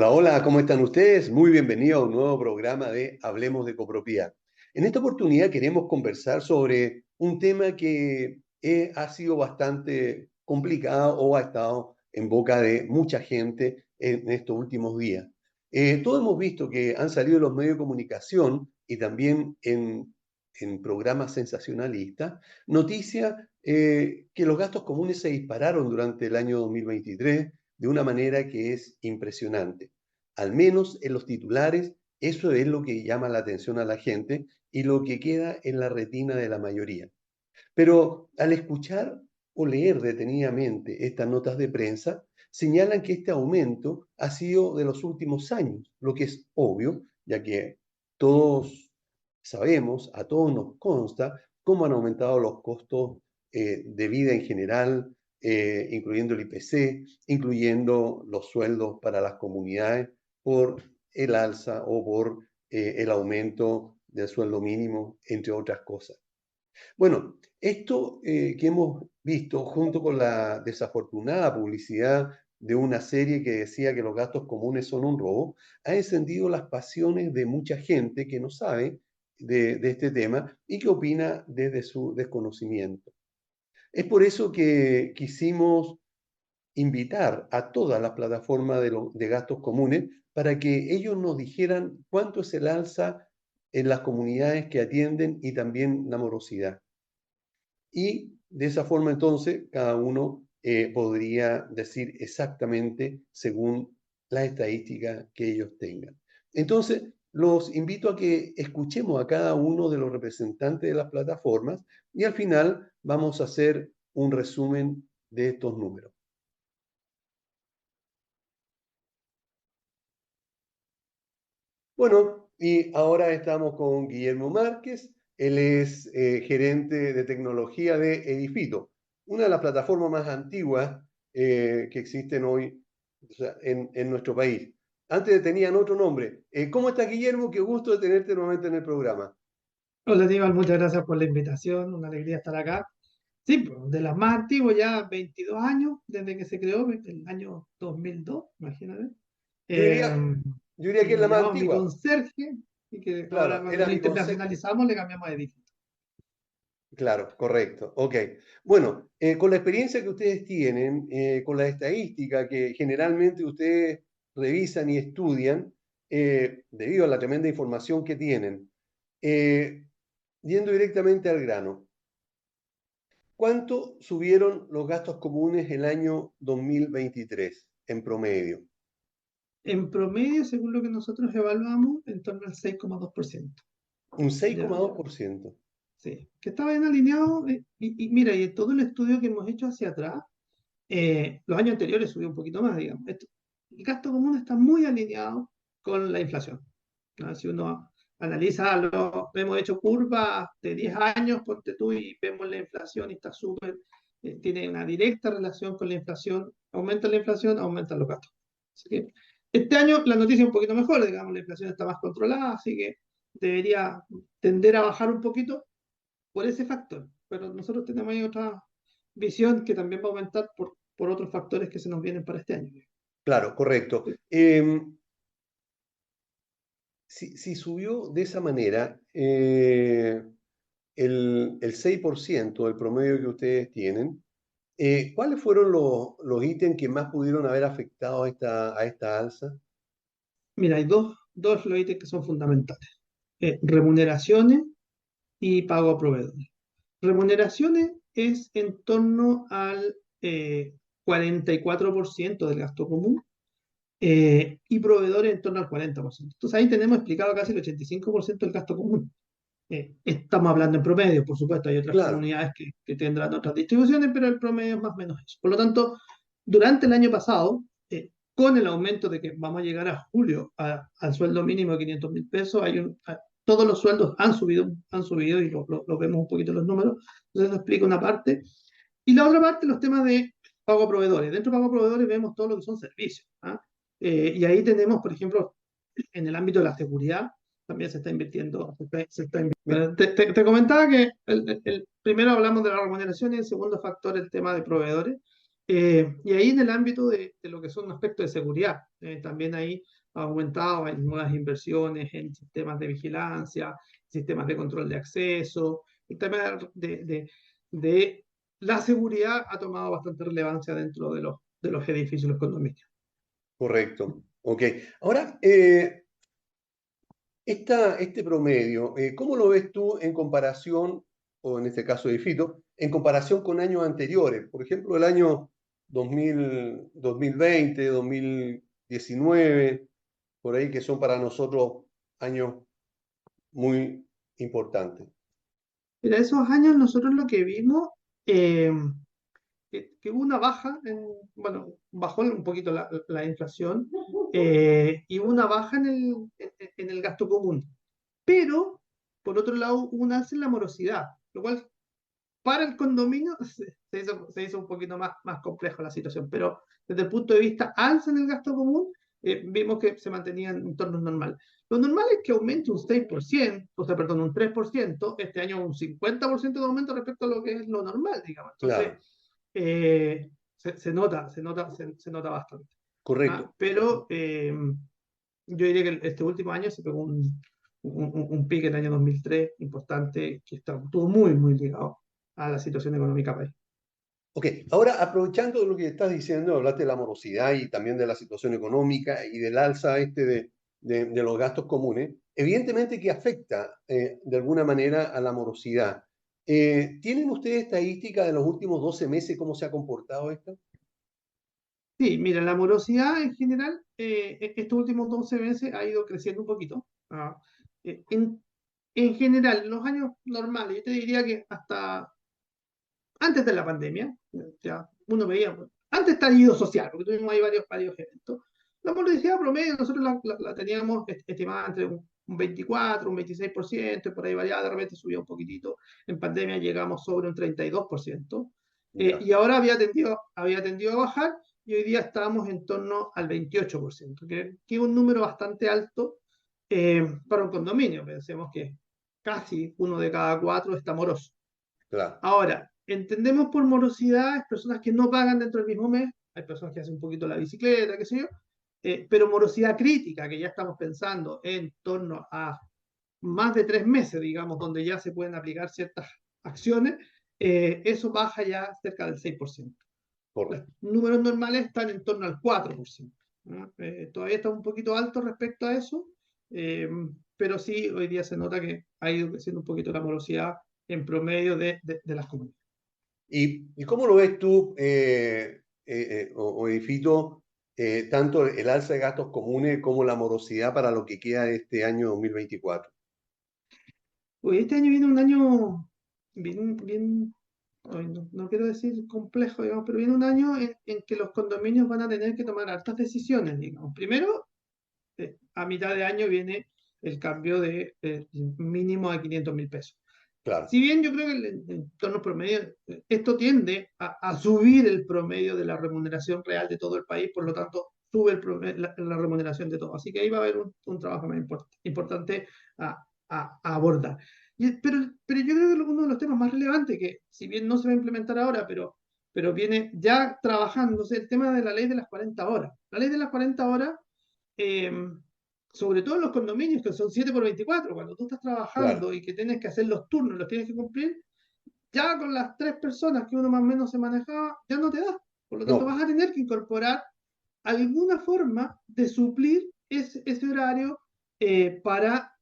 Hola, hola, ¿cómo están ustedes? Muy bienvenidos a un nuevo programa de Hablemos de Copropiedad. En esta oportunidad queremos conversar sobre un tema que ha sido bastante complicado o ha estado en boca de mucha gente en estos últimos días. Todos hemos visto que han salido en los medios de comunicación y también en programas sensacionalistas noticias que los gastos comunes se dispararon durante el año 2023 de una manera que es impresionante. Al menos en los titulares, eso es lo que llama la atención a la gente y lo que queda en la retina de la mayoría. Pero al escuchar o leer detenidamente estas notas de prensa, señalan que este aumento ha sido de los últimos años, lo que es obvio, ya que todos sabemos, a todos nos consta cómo han aumentado los costos de vida en general, incluyendo el IPC, incluyendo los sueldos para las comunidades por el alza o por el aumento del sueldo mínimo, entre otras cosas. Bueno, esto que hemos visto junto con la desafortunada publicidad de una serie que decía que los gastos comunes son un robo, ha encendido las pasiones de mucha gente que no sabe de este tema y que opina desde su desconocimiento. Es por eso que quisimos invitar a todas las plataformas de gastos comunes para que ellos nos dijeran cuánto es el alza en las comunidades que atienden y también la morosidad. Y de esa forma entonces cada uno podría decir exactamente según la estadística que ellos tengan. Entonces, los invito a que escuchemos a cada uno de los representantes de las plataformas y al final vamos a hacer un resumen de estos números. Bueno, y ahora estamos con Guillermo Márquez. Él es gerente de tecnología de Edifito, una de las plataformas más antiguas que existen hoy, o sea, en nuestro país. Antes tenían otro nombre. ¿Cómo estás, Guillermo? Qué gusto de tenerte nuevamente en el programa. Hola, Aníbal, muchas gracias por la invitación, una alegría estar acá. Sí, pues, de las más antiguas, ya 22 años desde que se creó, el año 2002, imagínate. Yo diría, Eh, yo diría que y es la me más llamaba mi antigua. conserje, y que ahora Claro, cuando era lo mi concepto. internacionalizamos le cambiamos a edificio. Claro, correcto. Ok. Bueno, con la experiencia que ustedes tienen, con la estadística que generalmente ustedes revisan y estudian, debido a la tremenda información que tienen, eh, yendo directamente al grano, ¿cuánto subieron los gastos comunes el año 2023 en promedio? En promedio, según lo que nosotros evaluamos, en torno al 6,2%. Un Ya, 6,2%. sí, que está bien alineado. Y mira, y en todo el estudio que hemos hecho hacia atrás, los años anteriores subió un poquito más, digamos. El gasto común está muy alineado con la inflación, ¿no? Si uno analiza, hemos hecho curvas de 10 años, ponte tú, y vemos la inflación y está súper, tiene una directa relación con la inflación, aumentan los gastos. Así que este año la noticia es un poquito mejor, digamos, la inflación está más controlada, así que debería tender a bajar un poquito por ese factor. Pero nosotros tenemos ahí otra visión que también va a aumentar por otros factores que se nos vienen para este año. Claro, correcto. Si subió de esa manera, el 6% del promedio que ustedes tienen, ¿cuáles fueron los ítems que más pudieron haber afectado a esta alza? Mira, hay dos los ítems que son fundamentales. Remuneraciones y pago a proveedores. Remuneraciones es en torno al 44% del gasto común, y proveedores en torno al 40%. Entonces ahí tenemos explicado casi el 85% del gasto común. Estamos hablando en promedio, por supuesto, hay otras Claro, comunidades que tendrán otras distribuciones, pero el promedio es más o menos eso. Por lo tanto, durante el año pasado, con el aumento de que vamos a llegar a julio al sueldo mínimo de 500.000 pesos, todos los sueldos han subido y lo vemos un poquito en los números. Entonces, eso explica una parte. Y la otra parte, los temas de pago a proveedores. Dentro de pago a proveedores vemos todo lo que son servicios. ¿Ah? Y ahí tenemos, por ejemplo, en el ámbito de la seguridad, también se está invirtiendo. mi- Te comentaba que primero hablamos de la remuneración y el segundo factor el tema de proveedores. Y ahí en el ámbito de lo que son aspectos de seguridad, también ahí ha aumentado, hay nuevas inversiones en sistemas de vigilancia, sistemas de control de acceso, el tema de la seguridad ha tomado bastante relevancia dentro de los edificios y los condominios. Correcto. Ok. Ahora, este promedio, ¿cómo lo ves tú en comparación, o en este caso de Fito, en comparación con años anteriores? Por ejemplo, el año 2000, 2020, 2019, por ahí que son para nosotros años muy importantes. Mira, esos años nosotros lo que vimos, eh, que hubo una baja, bueno, bajó un poquito la inflación y hubo una baja en el gasto común. Pero, por otro lado, hubo un alza en la morosidad, lo cual para el condominio se hizo un poquito más complejo la situación. Pero desde el punto de vista alza en el gasto común, vimos que se mantenía en entornos normales. Lo normal es que aumente un 6%, o sea, perdón, un 3%, este año un 50% de aumento respecto a lo que es lo normal, digamos. Entonces, Claro, se nota bastante. correcto. ¿Ah? Pero yo diría que este último año se pegó un pique en el año 2003 importante que estuvo muy ligado a la situación económica del país. Ok, ahora aprovechando lo que estás diciendo, hablaste de la morosidad y también de la situación económica y del alza de los gastos comunes, evidentemente que afecta de alguna manera a la morosidad. ¿Tienen ustedes estadística de los últimos 12 meses cómo se ha comportado esto? Sí, mira, la morosidad en general, estos últimos 12 meses ha ido creciendo un poquito. ¿Ah? Eh, en, en general, en los años normales, yo te diría que hasta antes de la pandemia, ya uno veía, antes del estallido social, porque tuvimos ahí varios eventos, la morosidad promedio nosotros la teníamos estimada entre un 24, un 26%, por ahí variaba, de repente subía un poquitito. En pandemia llegamos sobre un 32%, Ya, y ahora había tendido a bajar, y hoy día estamos en torno al 28%, que es un número bastante alto para un condominio. Pensemos que casi uno de cada cuatro está moroso. claro. Ahora, entendemos por morosidad personas que no pagan dentro del mismo mes, hay personas que hacen un poquito la bicicleta, qué sé yo, pero morosidad crítica, que ya estamos pensando en torno a más de 3 meses, digamos, donde ya se pueden aplicar ciertas acciones, eso baja ya cerca del 6%. Los Correcto. números normales están en torno al 4%. ¿No? Todavía está un poquito alto respecto a eso, eh, pero sí, hoy día se nota que ha ido creciendo un poquito la morosidad en promedio de las comunidades. ¿Y cómo lo ves tú, o Edifito, tanto el alza de gastos comunes como la morosidad para lo que queda de este año 2024? Pues este año viene un año bien, ay, no quiero decir complejo, digamos, pero viene un año en que los condominios van a tener que tomar hartas decisiones, digamos. Primero, a mitad de año viene el cambio de mínimo de 500.000 pesos. Claro. Si bien yo creo que el entorno promedio, esto tiende a subir el promedio de la remuneración real de todo el país, por lo tanto, sube la remuneración de todo. Así que ahí va a haber un trabajo más importante a abordar. Pero yo creo que uno de los temas más relevantes, que si bien no se va a implementar ahora, pero viene ya trabajándose, el tema de la ley de las 40 horas. La ley de las 40 horas eh, sobre todo en los condominios, que son 7 por 24 cuando tú estás Claro. trabajando y que tienes que hacer los turnos, los tienes que cumplir, ya con las 3 personas que uno más o menos se manejaba, ya no te da. Por lo tanto, No, vas a tener que incorporar alguna forma de suplir ese horario para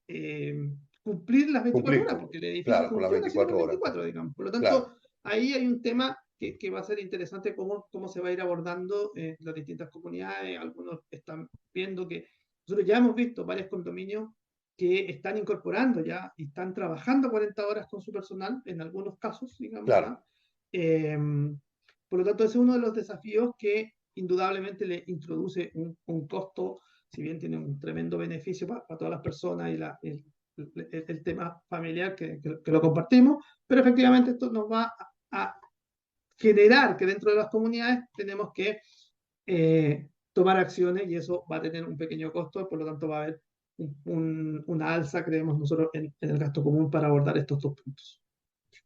cumplir las 24 cumplir horas, porque el edificio claro, con las funciona 7 por 24 horas. 24 digamos. Por lo Claro. tanto, ahí hay un tema que va a ser interesante cómo se va a ir abordando las distintas comunidades. Algunos están viendo que nosotros ya hemos visto varios condominios que están incorporando ya y están trabajando 40 horas con su personal, en algunos casos, digamos. Claro. ¿Ah? Eh, por lo tanto, ese es uno de los desafíos que indudablemente le introduce un costo, si bien tiene un tremendo beneficio para todas las personas y el tema familiar que lo compartimos, pero efectivamente esto nos va a generar que dentro de las comunidades tenemos que tomar acciones y eso va a tener un pequeño costo, por lo tanto va a haber una alza, creemos nosotros, en el gasto común para abordar estos dos puntos.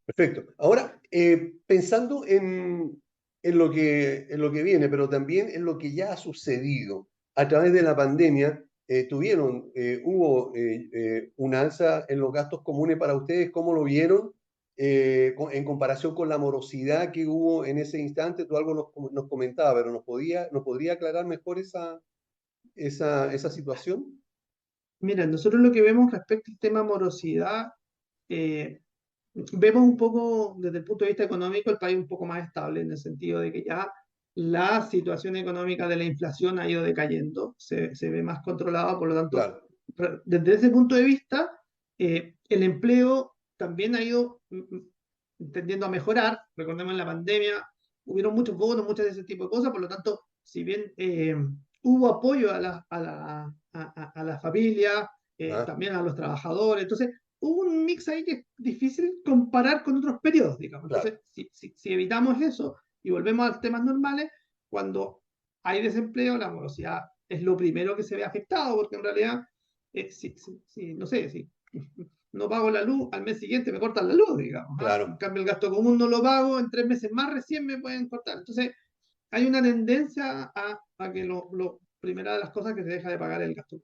Perfecto. Ahora, pensando en lo que viene, pero también en lo que ya ha sucedido a través de la pandemia, hubo un alza en los gastos comunes para ustedes. ¿Cómo lo vieron en comparación con la morosidad que hubo en ese instante? Tú algo nos comentaba, pero ¿nos podría aclarar mejor esa situación? Mira, nosotros lo que vemos respecto al tema morosidad, eh, vemos un poco desde el punto de vista económico el país un poco más estable en el sentido de que ya la situación económica de la inflación ha ido decayendo, se ve más controlada, por lo tanto, Claro, desde ese punto de vista, el empleo también ha ido tendiendo a mejorar. Recordemos en la pandemia, hubieron muchos bonos, muchas de ese tipo de cosas, por lo tanto, si bien hubo apoyo a la familia, ah, también a los trabajadores, entonces hubo un mix ahí que es difícil comparar con otros periodos, digamos. claro, Entonces, si evitamos eso y volvemos a los temas normales, cuando hay desempleo, la morosidad es lo primero que se ve afectado, porque en realidad, no sé, si no pago la luz, al mes siguiente me cortan la luz, digamos. ¿Ah? En claro. cambio, el gasto común no lo pago, en 3 meses más recién me pueden cortar. Entonces, hay una tendencia a que primera de las cosas que se deja de pagar el gasto.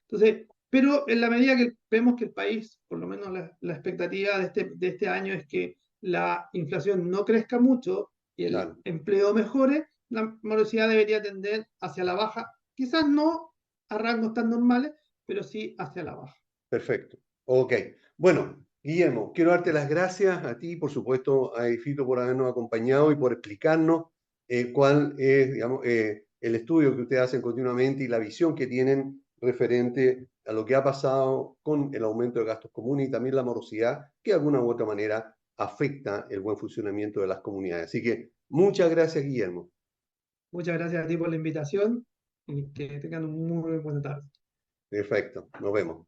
Entonces, pero en la medida que vemos que el país, por lo menos la expectativa de este año es que la inflación no crezca mucho y el Claro. empleo mejore, la morosidad debería tender hacia la baja, quizás no a rangos tan normales, pero sí hacia la baja. Perfecto. Ok. Bueno, Guillermo, quiero darte las gracias a ti, por supuesto, a Edifito por habernos acompañado y por explicarnos cuál es, digamos, el estudio que ustedes hacen continuamente y la visión que tienen referente a lo que ha pasado con el aumento de gastos comunes y también la morosidad, que de alguna u otra manera afecta el buen funcionamiento de las comunidades. Así que muchas gracias, Guillermo. Muchas gracias a ti por la invitación y que tengan un muy buena tarde. Perfecto. Nos vemos.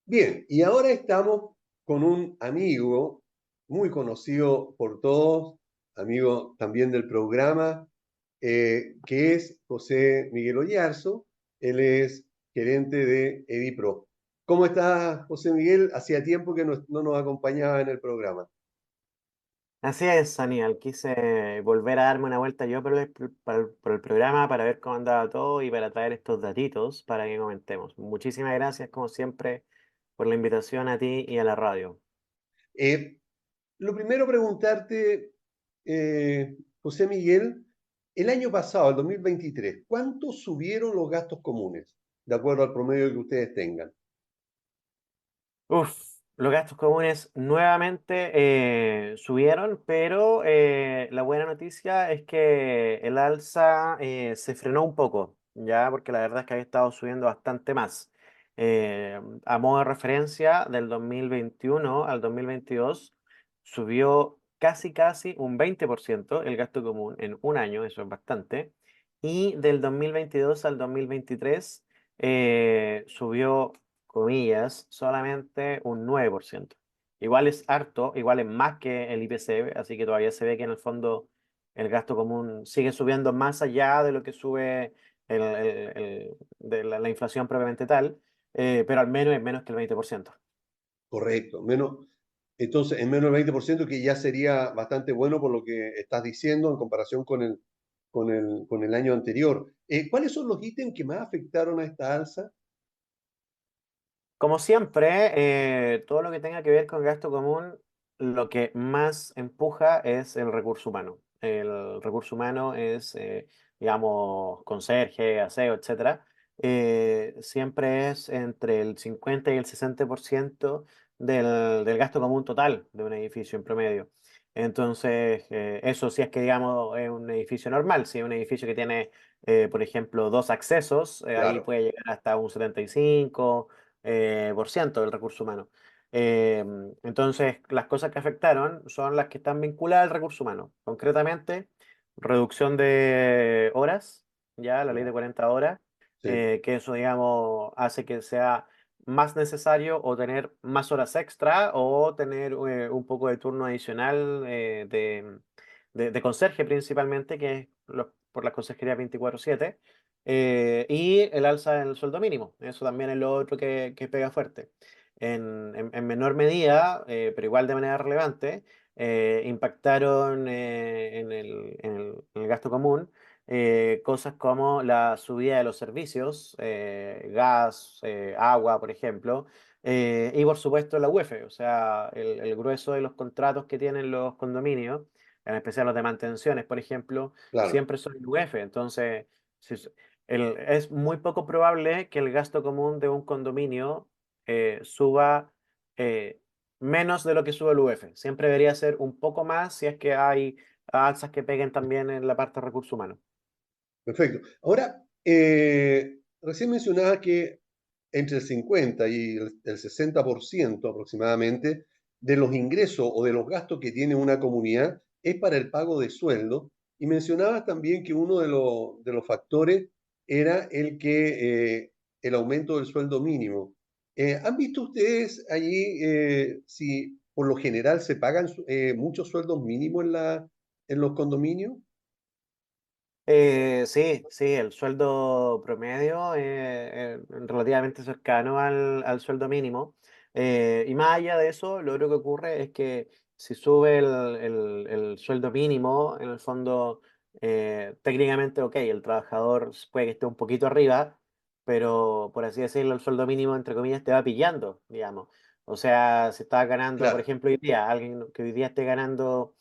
Bien, y ahora estamos con un amigo muy conocido por todos, amigo también del programa, que es José Miguel Oyarzo. Él es gerente de Edipro. ¿Cómo estás, José Miguel? Hacía tiempo que no nos acompañaba en el programa. Así es, Aníbal. Quise volver a darme una vuelta yo por el programa para ver cómo andaba todo y para traer estos datitos para que comentemos. Muchísimas gracias, como siempre, por la invitación a ti y a la radio. Eh, lo primero preguntarte, José Miguel, el año pasado, el 2023, ¿cuánto subieron los gastos comunes, de acuerdo al promedio que ustedes tengan? Uf, los gastos comunes nuevamente subieron, pero la buena noticia es que el alza se frenó un poco, ya, porque la verdad es que había estado subiendo bastante más. A modo de referencia, del 2021 al 2022 subió casi un 20% el gasto común en un año, eso es bastante, y del 2022 al 2023 subió comillas, solamente un 9%. Igual es harto, igual es más que el IPC, así que todavía se ve que en el fondo el gasto común sigue subiendo más allá de lo que sube de la inflación propiamente tal, pero al menos es menos que el 20%. Correcto, entonces en menos del 20%, que ya sería bastante bueno por lo que estás diciendo en comparación con el año anterior. ¿Cuáles son los ítems que más afectaron a esta alza? Como siempre, todo lo que tenga que ver con gasto común, lo que más empuja es el recurso humano. El recurso humano es, digamos, conserje, aseo, etcétera. Siempre es entre el 50 y el 60% del gasto común total de un edificio en promedio. Entonces, eso sí es que, digamos, es un edificio normal. Si es un edificio que tiene, por ejemplo, dos accesos, ahí Claro, puede llegar hasta un 75 por ciento del recurso humano. Eh, entonces, las cosas que afectaron son las que están vinculadas al recurso humano. Concretamente, reducción de horas, ya la ley de ya, 40 horas, sí, que eso, digamos, hace que sea más necesario o tener más horas extra o tener un poco de turno adicional de conserje principalmente, que es por la conserjería 24/7 y el alza del sueldo mínimo. Eso también es lo otro que pega fuerte. En menor medida, pero igual de manera relevante, impactaron en el gasto común cosas como la subida de los servicios, gas, agua, por ejemplo, y por supuesto la UEF, o sea, el grueso de los contratos que tienen los condominios, en especial los de mantenciones, por ejemplo, Claro, siempre son UEF. Entonces, si s- es muy poco probable que el gasto común de un condominio suba eh, menos de lo que sube el UEF. Siempre debería ser un poco más si es que hay alzas que peguen también en la parte de recursos humanos. perfecto. Ahora, recién mencionaba que entre el 50 y el 60% aproximadamente de los ingresos o de los gastos que tiene una comunidad es para el pago de sueldo. Y mencionabas también que uno de los factores era el aumento del sueldo mínimo. ¿Han visto ustedes allí si por lo general se pagan muchos sueldos mínimos en los condominios? Sí, sí, el sueldo promedio relativamente cercano al sueldo mínimo. Y más allá de eso, lo otro que ocurre es que si sube el sueldo mínimo, en el fondo, técnicamente, ok, el trabajador puede que esté un poquito arriba, pero por así decirlo, el sueldo mínimo, entre comillas, te va pillando, digamos. O sea, si estás ganando, por Claro, ejemplo, hoy día, alguien que hoy día esté ganando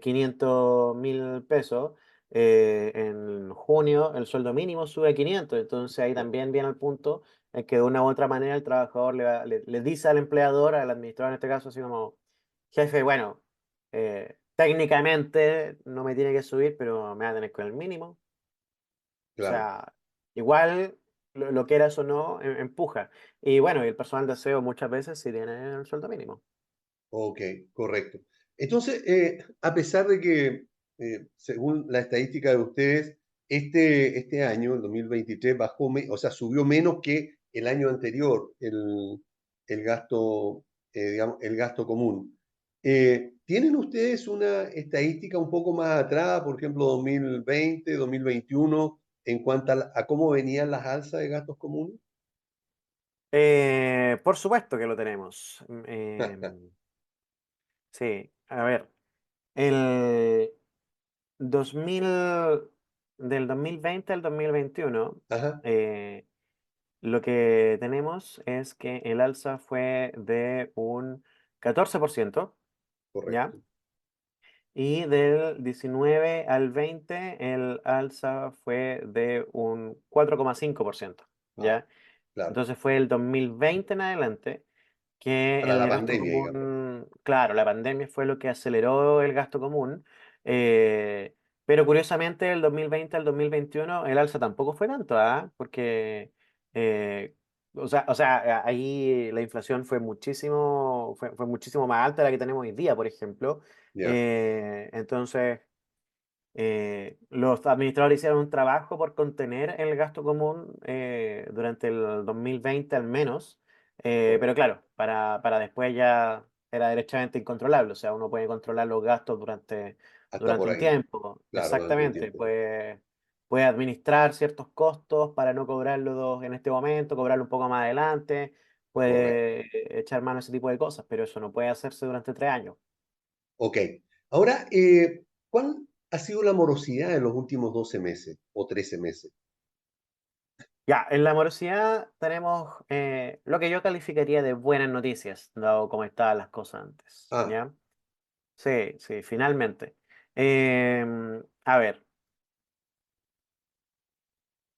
500.000 pesos en junio el sueldo mínimo sube a 500, entonces ahí también viene el punto en que de una u otra manera el trabajador le dice al empleador, al administrador en este caso, así como, jefe, bueno, técnicamente no me tiene que subir, pero me va a tener con el mínimo. O claro. sea, igual lo quieras o no, empuja. Y bueno, y el personal de aseo muchas veces sí tiene el sueldo mínimo. Ok, correcto. Entonces, a pesar de que, según la estadística de ustedes, este año, el 2023, bajó, o sea, subió menos que el año anterior el gasto, digamos, el gasto común. ¿Tienen ustedes una estadística un poco más atrás, por ejemplo, 2020, 2021, en cuanto a cómo venían las alzas de gastos comunes? Por supuesto que lo tenemos. Sí, a ver. El 2000, del 2020 al 2021, Ajá, lo que tenemos es que el alza fue de un 14%, ¿ya? correcto. Y del 19 al 20 el alza fue de un 4,5%, Ah, ¿ya? claro. Entonces fue el 2020 en adelante que Para la el gasto pandemia, digamos. común, claro, la pandemia fue lo que aceleró el gasto común, eh, pero curiosamente del 2020 al 2021 el alza tampoco fue tanto, ¿ah? Porque, eh, ahí la inflación fue muchísimo más alta de la que tenemos hoy día, por ejemplo. Ya, Entonces, los administradores hicieron un trabajo por contener el gasto común durante el 2020 al menos, pero correcto. claro, para después ya era derechamente incontrolable, o sea, uno puede controlar los gastos Hasta durante por un ahí. tiempo, Claro, durante un exactamente, tiempo. puede administrar ciertos costos para no cobrarlos en este momento, cobrarlo un poco más adelante, Correcto. puede echar mano a ese tipo de cosas, pero eso no puede hacerse durante 3 años. Ok. Ahora, ¿cuál ha sido la morosidad en los últimos 12 meses o 13 meses? Ya, en la morosidad tenemos lo que yo calificaría de buenas noticias, dado cómo estaban las cosas antes, Ah, ¿ya? Sí, sí, finalmente. A ver,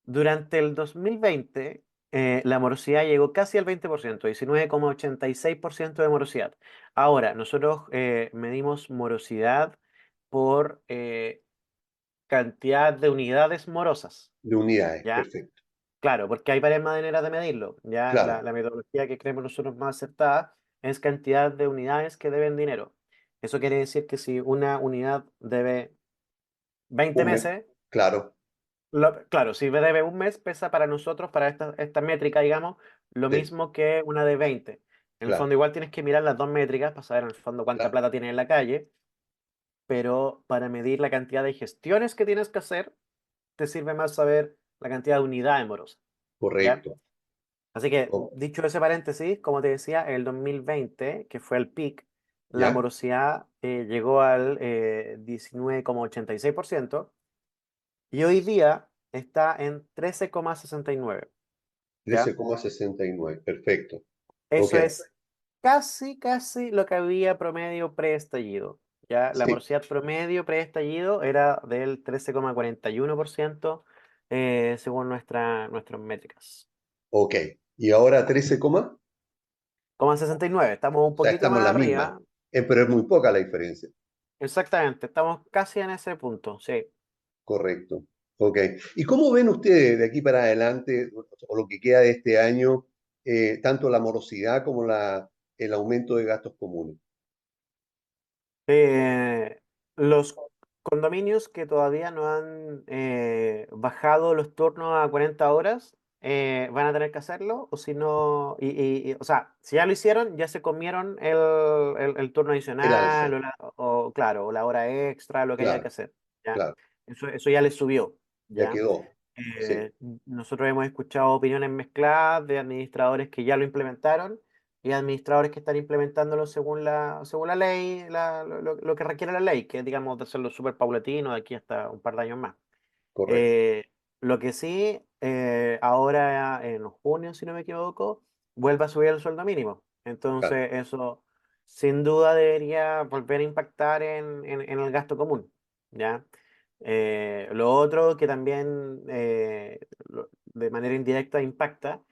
durante el 2020 la morosidad llegó casi al 20%, 19,86% de morosidad. Ahora, nosotros medimos morosidad por cantidad de unidades morosas, de unidades, ¿ya? perfecto. Claro, porque hay varias maneras de medirlo. Ya Claro, la metodología que creemos nosotros más acertada es cantidad de unidades que deben dinero. Eso quiere decir que si una unidad debe 20 un mes, meses, claro, claro, si debe un mes, pesa para nosotros, para esta métrica, digamos, lo sí, mismo que una de 20. En el claro, fondo, igual tienes que mirar las dos métricas para saber en el fondo cuánta claro, plata tienes en la calle, pero para medir la cantidad de gestiones que tienes que hacer, te sirve más saber la cantidad de unidades morosas. ¿Ya? correcto. Así que, Oh, dicho ese paréntesis, como te decía, en el 2020, que fue el peak, la ¿ya? morosidad llegó al 19,86%, y hoy día está en 13,69, ¿ya? 13,69. Perfecto. Ok. Eso es casi lo que había promedio preestallido, ¿ya? La Sí. morosidad promedio preestallido era del 13,41%, según nuestras métricas. Ok. ¿Y ahora 13, coma? 0,69, estamos un O sea, poquito estamos en más la misma. arriba. Pero es muy poca la diferencia. Exactamente, estamos casi en ese punto, sí. Correcto. Ok. ¿Y cómo ven ustedes de aquí para adelante, o lo que queda de este año, tanto la morosidad como el aumento de gastos comunes? Los condominios que todavía no han bajado los turnos a 40 horas van a tener que hacerlo, o si no, o sea, si ya lo hicieron, ya se comieron el turno El alza. adicional, claro, o la hora extra, lo que haya que Claro, hacer, ¿ya? claro. Eso ya les subió, Ya ¿ya? quedó. Sí, Nosotros hemos escuchado opiniones mezcladas de administradores que ya lo implementaron y administradores que están implementándolo según la ley, lo que requiere la ley, que es, digamos, de hacerlo súper paulatino de aquí hasta un par de años más. correcto. Eh, lo que sí, ahora en junio, si no me equivoco, vuelve a subir el sueldo mínimo. Claro, Entonces, eso sin duda debería volver a impactar en el gasto común, ¿ya? Lo otro que también de manera indirecta impacta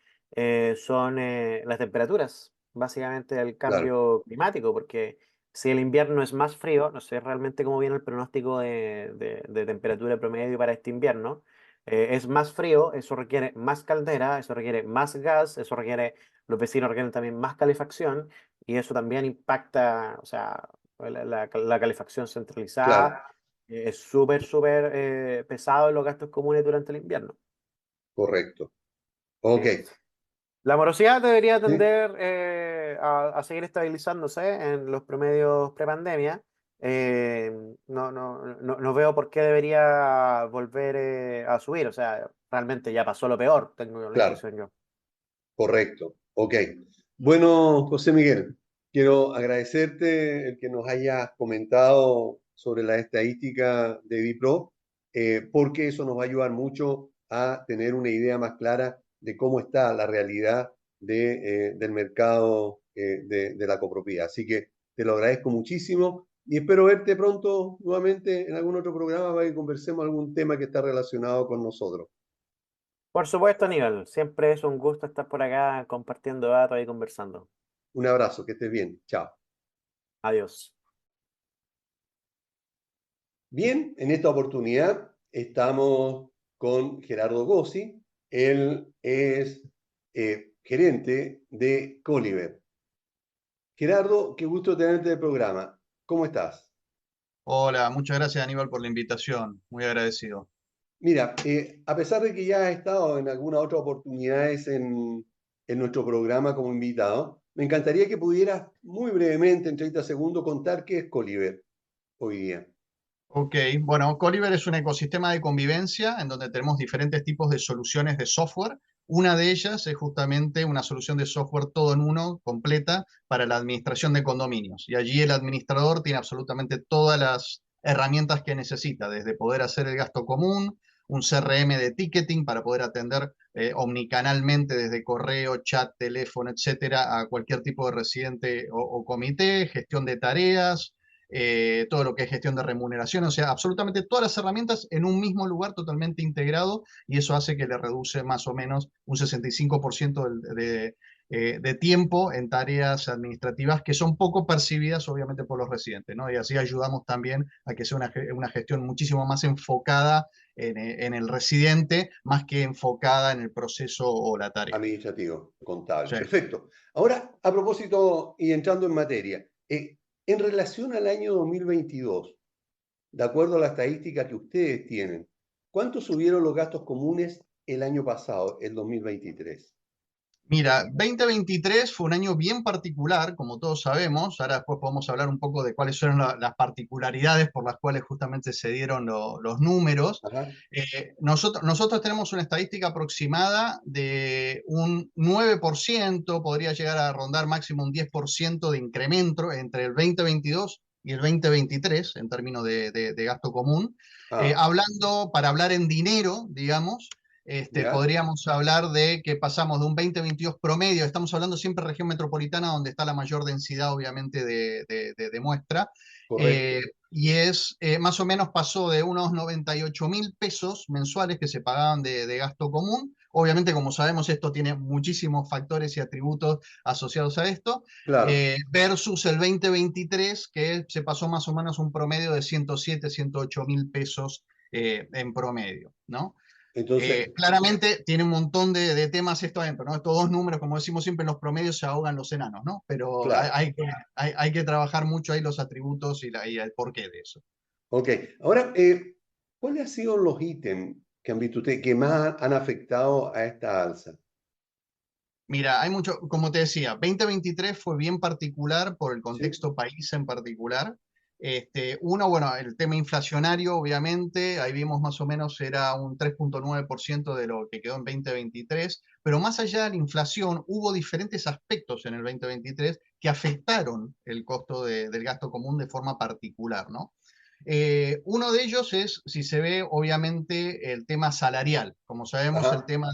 son las temperaturas, básicamente el claro, cambio climático, porque si el invierno es más frío, no sé realmente cómo viene el pronóstico de temperatura promedio para este invierno, es más frío, eso requiere más caldera, eso requiere más gas, los vecinos requieren también más calefacción y eso también impacta, o sea, la calefacción claro, centralizada es súper pesado en los gastos comunes durante el invierno. correcto. Ok. ¿Sí? La morosidad debería Sí, tender a seguir estabilizándose en los promedios prepandemia. Eh, no veo por qué debería volver a subir. O sea, realmente ya pasó lo peor, tengo la claro, impresión yo. correcto. Ok. Bueno, José Miguel, quiero agradecerte el que nos hayas comentado sobre la estadística de Bipro, porque eso nos va a ayudar mucho a tener una idea más clara de cómo está la realidad del mercado de la copropiedad. Así que te lo agradezco muchísimo y espero verte pronto nuevamente en algún otro programa para que conversemos algún tema que está relacionado con nosotros. Por supuesto, Aníbal, siempre es un gusto estar por acá compartiendo datos y conversando. Un abrazo, que estés bien. Chao. Adiós. Bien, en esta oportunidad estamos con Gerardo Gossi. Él es gerente de Coliver. Gerardo, qué gusto tenerte en el programa. ¿Cómo estás? Hola, muchas gracias Aníbal por la invitación, muy agradecido. Mira, a pesar de que ya has estado en algunas otras oportunidades en nuestro programa como invitado, me encantaría que pudieras muy brevemente, en 30 segundos, contar qué es Coliver hoy día. Ok, bueno, Coliver es un ecosistema de convivencia en donde tenemos diferentes tipos de soluciones de software. Una de ellas es justamente una solución de software todo en uno, completa, para la administración de condominios. Y allí el administrador tiene absolutamente todas las herramientas que necesita, desde poder hacer el gasto común, un CRM de ticketing para poder atender omnicanalmente desde correo, chat, teléfono, etcétera, a cualquier tipo de residente o comité, gestión de tareas, todo lo que es gestión de remuneración, o sea, absolutamente todas las herramientas en un mismo lugar totalmente integrado y eso hace que le reduce más o menos un 65% de tiempo en tareas administrativas que son poco percibidas obviamente por los residentes, ¿no? Y así ayudamos también a que sea una gestión muchísimo más enfocada en el residente, más que enfocada en el proceso o la tarea. Administrativo, contable. Sí. Perfecto. Ahora, a propósito y entrando en materia, en relación al año 2022, de acuerdo a la estadística que ustedes tienen, ¿cuánto subieron los gastos comunes el año pasado, el 2023? Mira, 2023 fue un año bien particular, como todos sabemos. Ahora después podemos hablar un poco de cuáles fueron las particularidades por las cuales justamente se dieron los números. Ajá, Nosotros tenemos una estadística aproximada de un 9%, podría llegar a rondar máximo un 10% de incremento entre el 2022 y el 2023 en términos de gasto común. Ah, Para hablar en dinero, digamos, ya, podríamos hablar de que pasamos de un 2022 promedio, estamos hablando siempre región metropolitana, donde está la mayor densidad, obviamente, de muestra, correcto. eh, y más o menos pasó de unos 98.000 pesos mensuales que se pagaban de gasto común. Obviamente, como sabemos, esto tiene muchísimos factores y atributos asociados a esto, Claro. versus el 2023, que se pasó más o menos un promedio de 107, 108.000 pesos en promedio, ¿no? Entonces, Claramente tiene un montón de temas esto adentro, ¿no? Estos dos números, como decimos siempre, en los promedios se ahogan los enanos, ¿no? Pero claro. hay que trabajar mucho ahí los atributos y el porqué de eso. Ok. Ahora, ¿cuáles han sido los ítems que han visto ustedes que más han afectado a esta alza? Mira, hay mucho, como te decía, 2023 fue bien particular por el Sí, contexto país en particular. Uno, bueno, el tema inflacionario, obviamente, ahí vimos más o menos era un 3,9% de lo que quedó en 2023, pero más allá de la inflación, hubo diferentes aspectos en el 2023 que afectaron el costo del gasto común de forma particular, ¿no? Uno de ellos es, si se ve, obviamente, el tema salarial. Como sabemos, el ajá, tema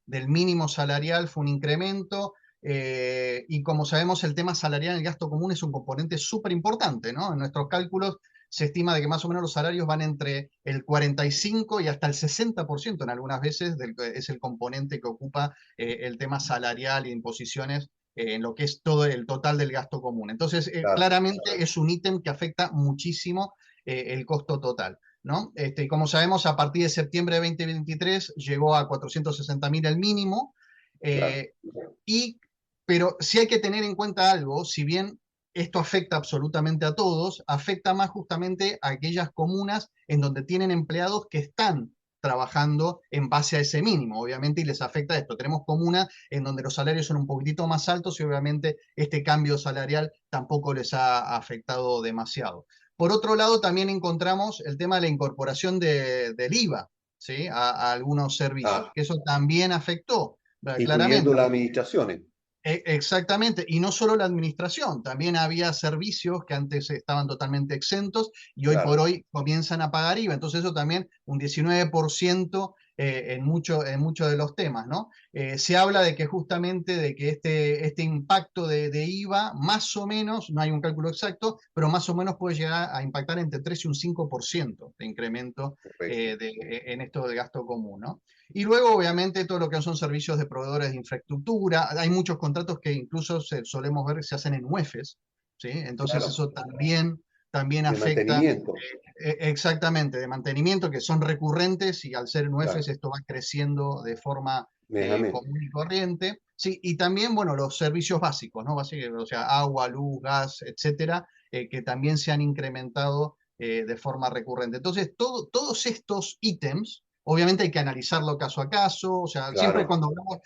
del mínimo salarial fue un incremento, y como sabemos, el tema salarial en el gasto común es un componente súper importante, ¿no? En nuestros cálculos se estima de que más o menos los salarios van entre el 45 y hasta el 60% en algunas veces, es el componente que ocupa el tema salarial e imposiciones en lo que es todo el total del gasto común. Entonces, claro, claramente es un ítem que afecta muchísimo el costo total, ¿no? Y como sabemos, a partir de septiembre de 2023 llegó a 460.000 el mínimo, claro, eh, y, pero sí hay que tener en cuenta algo, si bien esto afecta absolutamente a todos, afecta más justamente a aquellas comunas en donde tienen empleados que están trabajando en base a ese mínimo, obviamente, y les afecta esto. Tenemos comunas en donde los salarios son un poquitito más altos y obviamente este cambio salarial tampoco les ha afectado demasiado. Por otro lado, también encontramos el tema de la incorporación del IVA, ¿sí? A algunos servicios, ah, que eso también afectó, incluyendo claramente. las administraciones. Exactamente, y no solo la administración, también había servicios que antes estaban totalmente exentos y hoy por Claro, hoy comienzan a pagar IVA. Entonces eso también un 19% en muchos de los temas, ¿no? Se habla de que justamente de que este impacto de IVA, más o menos, no hay un cálculo exacto, pero más o menos puede llegar a impactar entre 3 y un 5% de incremento correcto. en esto de gasto común, ¿no? Y luego, obviamente, todo lo que son servicios de proveedores de infraestructura. Hay muchos contratos que incluso solemos ver que se hacen en UEFs, ¿sí? Entonces Claro, eso también de afecta, mantenimiento. exactamente, de mantenimiento, que son recurrentes y al ser en UEFs Claro, esto va creciendo de forma mes a mes. común y corriente. Sí, y también, bueno, los servicios básicos, ¿no? O sea, agua, luz, gas, etcétera, que también se han incrementado de forma recurrente. Entonces, todos estos ítems, obviamente hay que analizarlo caso a caso, o sea, siempre Claro, cuando hablamos,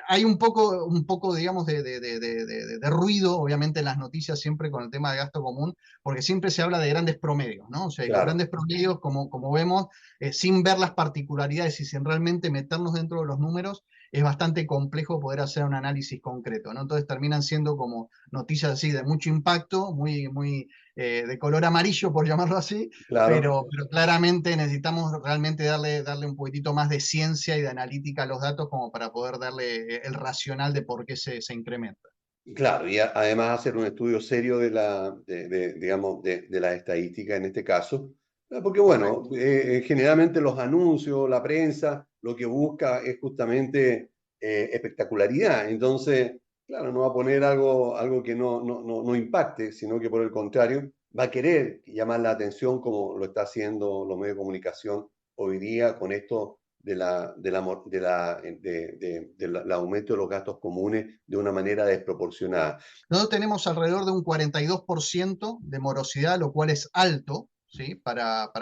hay un poco, digamos, de ruido, obviamente, en las noticias siempre con el tema de gasto común, porque siempre se habla de grandes promedios, ¿no? O sea, y los claro, grandes promedios, como vemos, sin ver las particularidades y sin realmente meternos dentro de los números, es bastante complejo poder hacer un análisis concreto, ¿no? Entonces terminan siendo como noticias así de mucho impacto, muy, muy de color amarillo, por llamarlo así, claro. pero claramente necesitamos realmente darle un poquitito más de ciencia y de analítica a los datos como para poder darle el racional de por qué se incrementa. Claro, y además hacer un estudio serio digamos, de la estadística en este caso, porque bueno, Correcto. generalmente los anuncios, la prensa, lo que busca es justamente espectacularidad. Entonces, claro, no va a poner algo que no impacte, sino que por el contrario va a querer llamar la atención como lo está haciendo los medios de comunicación hoy día con esto del aumento de los gastos comunes de una manera desproporcionada. Nosotros tenemos alrededor de un 42% de morosidad, lo cual es alto, ¿sí?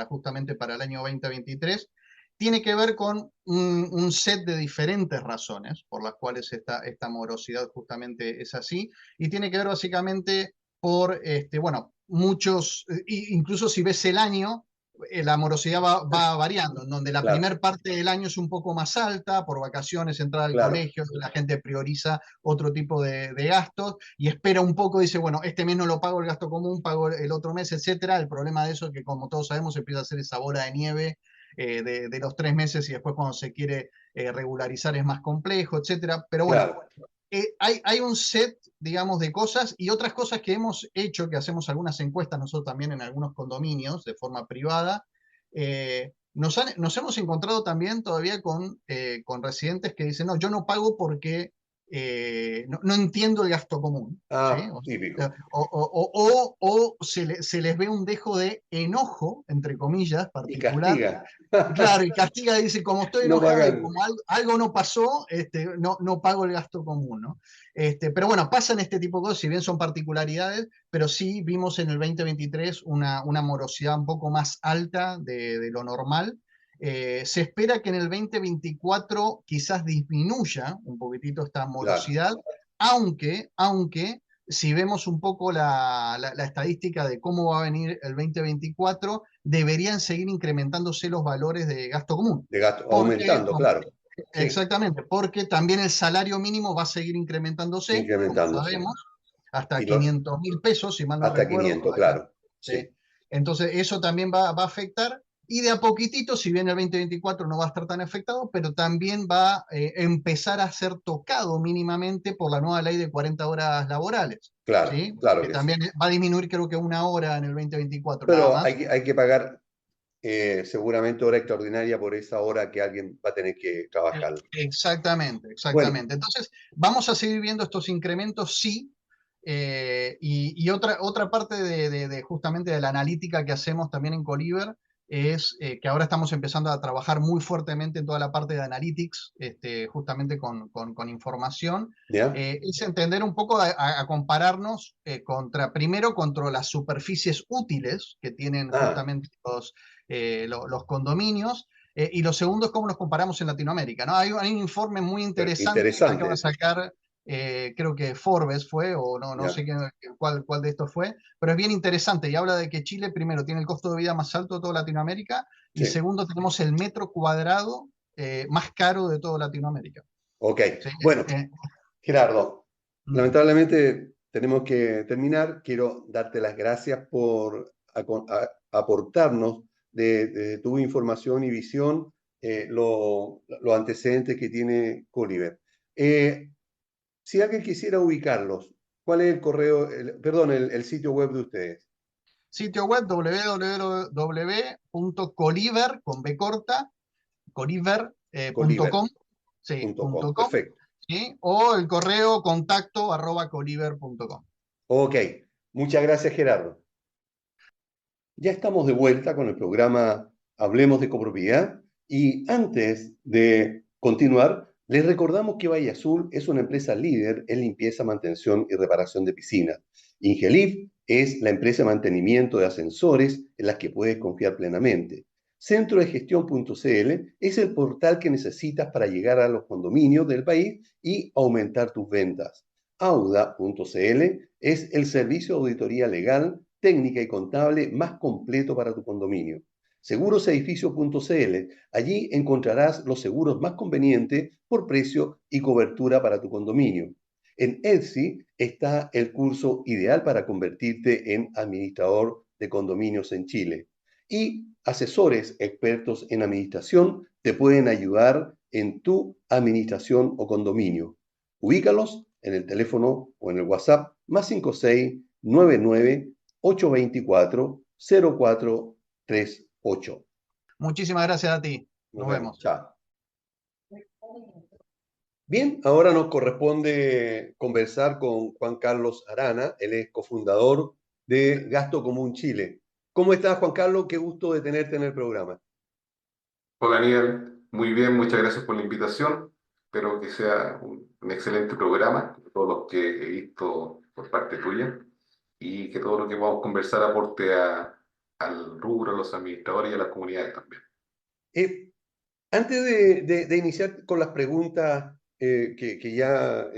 Justamente para el año 2023. Tiene que ver con un set de diferentes razones por las cuales esta morosidad justamente es así, y tiene que ver básicamente por, bueno, incluso si ves el año, la morosidad va variando, en donde la Claro, primera parte del año es un poco más alta, por vacaciones, entrada al claro, colegio, la gente prioriza otro tipo de gastos y espera un poco, dice, bueno, este mes no lo pago el gasto común, pago el otro mes, etcétera. El problema de eso es que, como todos sabemos, empieza a hacer esa bola de nieve de los 3 meses, y después cuando se quiere regularizar es más complejo, etcétera. Pero bueno, claro. hay un set, digamos, de cosas y otras cosas que hemos hecho, que hacemos algunas encuestas nosotros también en algunos condominios de forma privada. Nos hemos encontrado también todavía con residentes que dicen, no, yo no pago porque no entiendo el gasto común. ¿Sí? Ah, típico. O se les ve un dejo de enojo, entre comillas, Y particular. castiga. Claro, y castiga, dice, como estoy No enojada y pagan. como algo no pasó, no pago el gasto común, ¿no? Pero bueno, pasan este tipo de cosas, si bien son particularidades, pero sí vimos en el 2023 una morosidad un poco más alta de lo normal. Se espera que en el 2024 quizás disminuya un poquitito esta Claro, morosidad, aunque si vemos un poco la estadística de cómo va a venir el 2024, deberían seguir incrementándose los valores de gasto común. de gasto, Porque, aumentando, claro. Sí, exactamente, porque también el salario mínimo va a seguir incrementándose, como incrementándose. sabemos, hasta Y lo, 500.000 pesos, si mal no hasta recuerdo. 500, Acá, claro. ¿sí? Sí, Entonces, eso también va a afectar. Y de a poquitito, si bien el 2024 no va a estar tan afectado, pero también va a empezar a ser tocado mínimamente por la nueva ley de 40 horas laborales, claro, ¿sí? claro Que que sí. también va a disminuir, creo que 1 hora en el 2024 nada Pero más. hay que pagar seguramente hora extraordinaria por esa hora que alguien va a tener que trabajar. Exactamente, Bueno, exactamente. Entonces, vamos a seguir viendo estos incrementos, sí. Y otra parte justamente de la analítica que hacemos también en Coliver es que ahora estamos empezando a trabajar muy fuertemente en toda la parte de analytics, justamente con información. ¿ya? Es entender un poco a compararnos primero contra las superficies útiles que tienen Ah, justamente los condominios. Y lo segundo es cómo nos comparamos en Latinoamérica, ¿no? Hay un informe muy pero interesante que acaba interesante de eso. sacar, creo que Forbes fue, o no ¿Ya? sé cuál de estos fue, pero es bien interesante y habla de que Chile, primero, tiene el costo de vida más alto de toda Latinoamérica, y Sí, segundo, tenemos el metro cuadrado más caro de toda Latinoamérica. ok. ¿Sí? Bueno, Gerardo, Mm. lamentablemente tenemos que terminar. Quiero darte las gracias por aportarnos de tu información y visión los antecedentes que tiene Coliver. Si alguien quisiera ubicarlos, ¿cuál es el correo, perdón, el sitio web de ustedes? Sitio web www.coliver, con B corta, coliver.com, sí, Coliver.com. .com, Perfecto. ¿sí? O el correo contacto@coliver.com. Ok, muchas gracias, Gerardo. Ya estamos de vuelta con el programa Hablemos de Copropiedad y antes de continuar, les recordamos que Valle Azul es una empresa líder en limpieza, mantención y reparación de piscinas. Ingelif es la empresa de mantenimiento de ascensores en las que puedes confiar plenamente. Centro de Gestión.cl es el portal que necesitas para llegar a los condominios del país y aumentar tus ventas. Auda.cl es el servicio de auditoría legal, técnica y contable más completo para tu condominio. Segurosedificio.cl, allí encontrarás los seguros más convenientes por precio y cobertura para tu condominio. En EDSI está el curso ideal para convertirte en administrador de condominios en Chile. Y asesores expertos en administración te pueden ayudar en tu administración o condominio. Ubícalos en el teléfono o en el WhatsApp más 5699 824 0438. Muchísimas gracias a ti. Nos Nos vemos. vemos. Chao. Bien, ahora nos corresponde conversar con Juan Carlos Arana, él es cofundador de Gasto Común Chile. ¿Cómo estás, Juan Carlos? Qué gusto de tenerte en el programa. Hola, Aníbal, muy bien, muchas gracias por la invitación. Espero que sea un excelente programa, todos los que he visto por parte tuya, y que todo lo que vamos a conversar aporte al rubro, a los administradores y a las comunidades también. Eh, Antes de iniciar con las preguntas que ya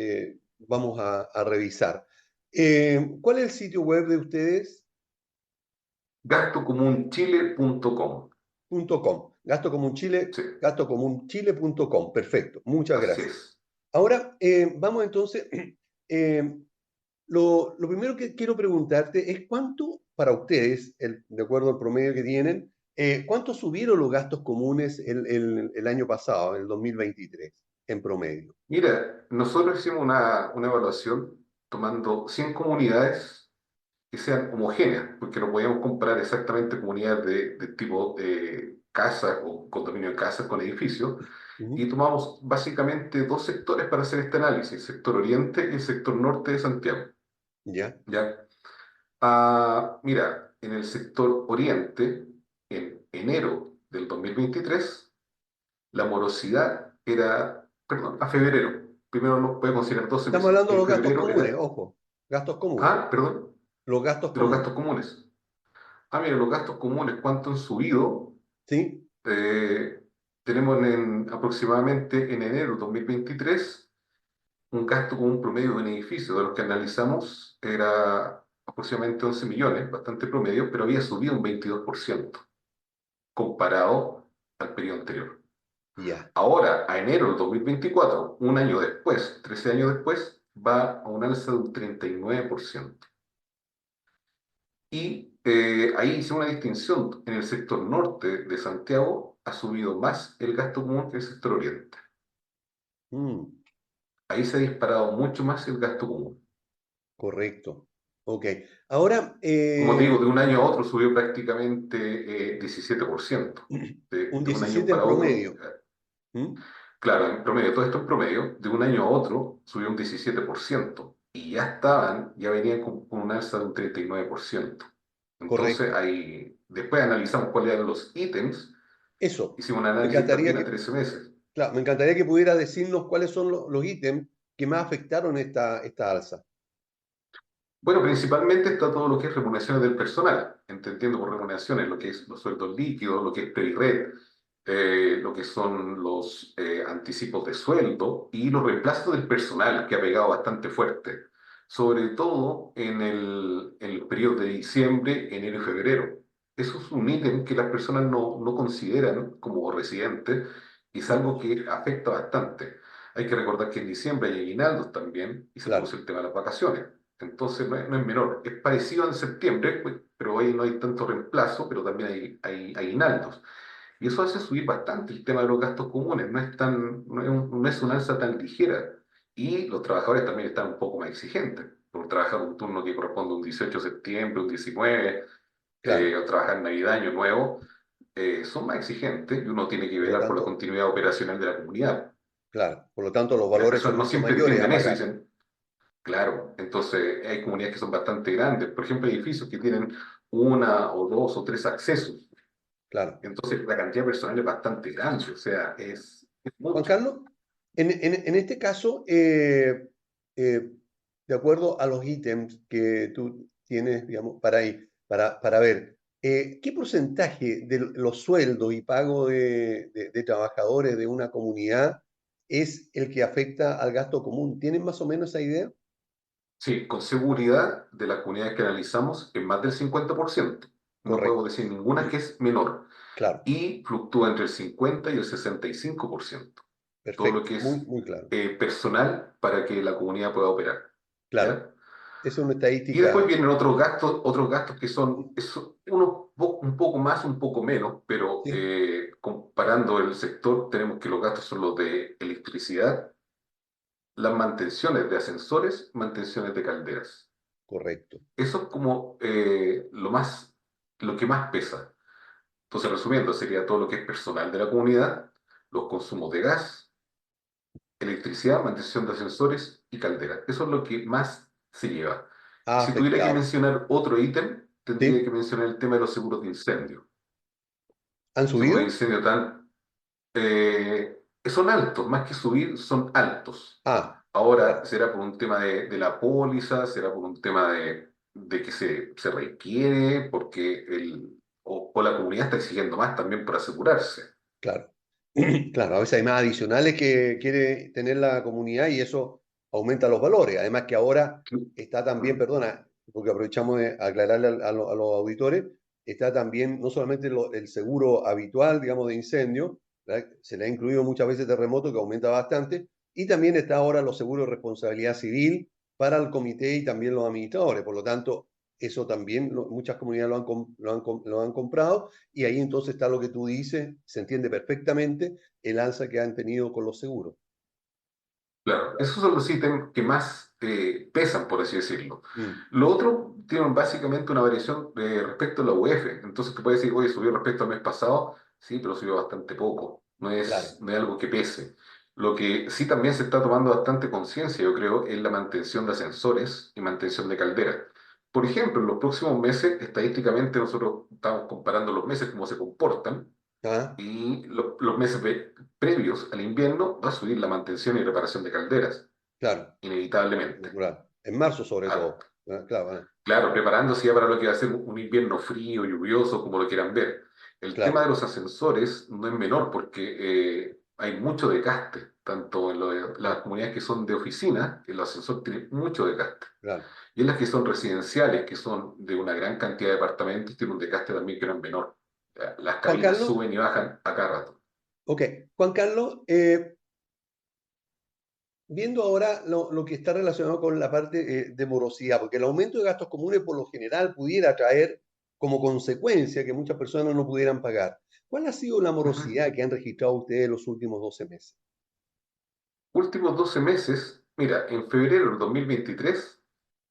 vamos a revisar, ¿cuál es el sitio web de ustedes? gastocomunchile.com. .com. Gasto Común Chile, Sí, gastocomunchile.com. Perfecto, muchas así gracias. es. Ahora, vamos entonces, lo primero que quiero preguntarte es cuánto para ustedes, de acuerdo al promedio que tienen, cuánto subieron los gastos comunes el año pasado, el 2023, en promedio. Mira, nosotros hicimos una evaluación tomando 100 comunidades que sean homogéneas, porque no podíamos comparar exactamente comunidades de tipo casa o condominio de casas con edificios, y Ujú. tomamos básicamente dos sectores para hacer este análisis, el sector oriente y el sector norte de Santiago. ¿Ya? ¿Ya? Mira, en el sector oriente, en enero del 2023, la morosidad era, perdón, a febrero, primero no puede considerar 12 Estamos meses, hablando de en los gastos febrero comunes, era, ojo, gastos comunes, perdón, los gastos de los comunes, gastos comunes. Mira, los gastos comunes, ¿cuánto han subido? ¿sí? Eh, tenemos aproximadamente en enero 2023 un gasto común promedio de un edificio de los que analizamos era aproximadamente 11 millones, bastante promedio, pero había subido un 22% comparado al periodo anterior. Ya. Ahora, a enero del 2024, un año después, 13 años después, va a un alza de un 39%. Y ahí hice una distinción. En el sector norte de Santiago ha subido más el gasto común que el sector oriente. Mm, Ahí se ha disparado mucho más el gasto común. correcto. Ok. Ahora, Como te digo, de un año a otro subió prácticamente 17%. un De un año 17 en para otro, promedio. ¿Mm? claro, en promedio, todo esto en promedio, de un año a otro subió un 17%. Y ya venían con un alza de un 39%. Entonces, Correcto. ahí, después analizamos cuáles eran los ítems. Eso. Hicimos un Me análisis encantaría también a que, 13 meses. claro, me encantaría que pudiera decirnos cuáles son los ítems que más afectaron esta alza. Bueno, principalmente está todo lo que es remuneraciones del personal, entendiendo por remuneraciones lo que es los sueldos líquidos, lo que es PERIRET, lo que son los anticipos de sueldo y los reemplazos del personal, que ha pegado bastante fuerte, sobre todo en el periodo de diciembre, enero y febrero. Eso es un ítem que las personas no consideran como residentes y es ¿Mm? algo que afecta bastante. Hay que recordar que en diciembre hay aguinaldos también y se produce Claro, el tema de las vacaciones. Entonces no es menor. Es parecido en septiembre, pues, pero ahí no hay tanto reemplazo, pero también hay aguinaldos. Y eso hace subir bastante el tema de los gastos comunes. No es una alza tan ligera. Y los trabajadores también están un poco más exigentes. Por trabajar un turno que corresponde a un 18 de septiembre, un 19, claro, o trabajar Navidad, Año Nuevo, son más exigentes y uno tiene que por lo velar por la tanto, continuidad operacional de la comunidad. claro, por lo tanto los Y las valores son personas no mucho siempre mayores a entienden eso y pagar. dicen, claro, entonces hay comunidades que son bastante grandes, por ejemplo, edificios que tienen una o dos o tres accesos, Claro. entonces la cantidad de personal es bastante grande, o sea, es Juan mucho. Carlos, en este caso, de acuerdo a los ítems que tú tienes, digamos, para ahí, para ver, ¿qué porcentaje de los sueldos y pago de trabajadores de una comunidad es el que afecta al gasto común? ¿Tienen más o menos esa idea? Sí, con seguridad de las comunidades que analizamos es más del 50%. No puedo Correcto, decir ninguna que es menor claro, y fluctúa entre el 50 y el 65%. Todo lo perfecto, que muy, es muy claro. personal para que la comunidad pueda operar. Claro, ¿Ya? esa es una Y después estadística. vienen otros gastos que son un poco más, un poco menos, pero Sí, comparando el sector, tenemos que los gastos son los de electricidad, las mantenciones de ascensores, mantenciones de calderas. correcto. Eso es como lo que más pesa. Entonces, resumiendo, sería todo lo que es personal de la comunidad, los consumos de gas, electricidad, mantención de ascensores y calderas. Eso es lo que más se lleva. Y Ha si tuviera que afectado. mencionar otro ítem, tendría que ¿Sí? mencionar el tema de los seguros de incendio. ¿Han Seguros de subido? incendio son altos, más que subir, son altos. Ah, Ahora, claro. será por un tema de la póliza, será por un tema de que se requiere, porque o la comunidad está exigiendo más también por asegurarse. Claro, claro, a veces hay más adicionales que quiere tener la comunidad y eso aumenta los valores. Además que ahora está también, Mm. perdona, porque aprovechamos de aclararle a los auditores, está también no solamente el seguro habitual, digamos, de incendio, ¿verdad? Se le ha incluido muchas veces terremoto, que aumenta bastante, y también está ahora los seguros de responsabilidad civil para el comité y también los administradores. Por lo tanto, eso también muchas comunidades lo han comprado, y ahí entonces está lo que tú dices, se entiende perfectamente el alza que han tenido con los seguros. Claro, esos son los ítems que más pesan, por así decirlo. Mm, Lo otro tiene básicamente una variación respecto a la UF. Entonces tú puedes decir, oye, subió respecto al mes pasado. Sí, pero subió bastante poco. claro. No es algo que pese. Lo que sí también se está tomando bastante conciencia, yo creo, es la mantención de ascensores y mantención de calderas. Por ejemplo, en los próximos meses, estadísticamente nosotros estamos comparando los meses, cómo se comportan, Ah, y los meses previos al invierno va a subir la mantención y reparación de calderas, claro, inevitablemente. natural. En marzo sobre Ah, todo. Ah, claro, claro, preparándose ya para lo que va a ser un invierno frío, lluvioso, como lo quieran ver. El tema claro, de los ascensores no es menor porque hay mucho desgaste, tanto en las comunidades que son de oficina, que los ascensores tienen mucho desgaste, claro. y en las que son residenciales, que son de una gran cantidad de departamentos, tienen un desgaste también que no es menor. Las Juan cabinas Carlos, suben y bajan a cada rato. ok. Juan Carlos, viendo ahora lo que está relacionado con la parte de morosidad, porque el aumento de gastos comunes por lo general pudiera traer como consecuencia que muchas personas no pudieran pagar. ¿Cuál ha sido la Ujú. morosidad que han registrado ustedes los últimos 12 meses? Últimos 12 meses, mira, en febrero del 2023,